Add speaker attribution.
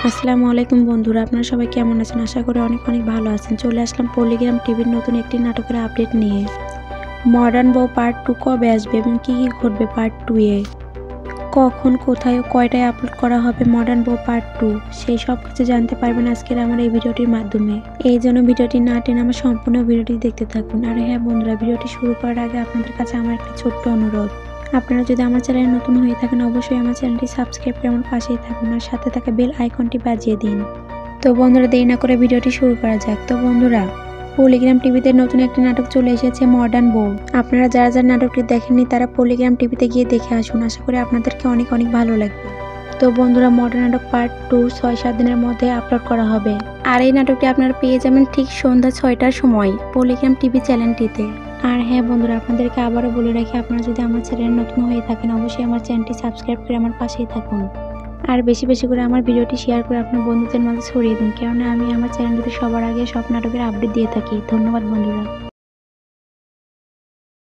Speaker 1: আসসালামু আলাইকুম বন্ধুরা, আপনারা সবাই কেমন আছেন? আশা করি অনেক ভালো আছেন। চলে আসলাম পল্লিগ্রাম টিভির নতুন একটি নাটকের আপডেট নিয়ে। মডার্ন বউ পার্ট 2 কবে আসবে এবং কী ঘটবে পার্ট 2 এ? কখন, কোথায় ও কয়টায় আপলোড করা হবে মডার্ন বউ পার্ট 2, সেই সব কিছু জানতে পারবেন আজকের আমার এই ভিডিওটির মাধ্যমে। এই জন্য ভিডিওটি না টেনে আমার সম্পূর্ণ ভিডিওটি দেখতে থাকুন। আর হ্যাঁ বন্ধুরা, ভিডিওটি শুরু করার আগে আপনাদের কাছে আমার একটা ছোট্ট অনুরোধ, আপনারা যদি আমার চ্যানেলে নতুন হয়ে থাকেন অবশ্যই আমার চ্যানেলটি সাবস্ক্রাইব করে আমার পাশেই থাকুন আর সাথে থাকা বেল আইকনটি বাজিয়ে দিন। তো বন্ধুরা, দেরি না করে ভিডিওটি শুরু করা যাক। তো বন্ধুরা, পল্লিগ্রাম টিভিতে নতুন একটি নাটক চলে এসেছে, মডার্ন বউ। আপনারা যারা যারা নাটকটি দেখেননি তারা পল্লিগ্রাম টিভিতে গিয়ে দেখে আসুন, আশা করি আপনাদেরকে অনেক ভালো লাগবে। তো বন্ধুরা, মডার্ন নাটক পার্ট 2 6-7 দিনের মধ্যে আপলোড করা হবে। আর এই নাটকটি আপনারা পেয়ে যাবেন ঠিক সন্ধ্যা 6টার সময় পল্লিগ্রাম টিভি চ্যানেলটিতে। আর হ্যাঁ বন্ধুরা, আপনাদেরকে আবারও বলে রাখি, আপনারা যদি আমার চ্যানেলে নতুন হয়ে থাকেন অবশ্যই আমার চ্যানেলটি সাবস্ক্রাইব করে আমার পাশেই থাকুন। আর বেশি করে আমার ভিডিওটি শেয়ার করে আপনার বন্ধুদের মাঝে ছড়িয়ে দিন, কেননা আমি আমার চ্যানেলটিতে সবার আগে সব নাটকের আপডেট দিয়ে থাকি। ধন্যবাদ বন্ধুরা।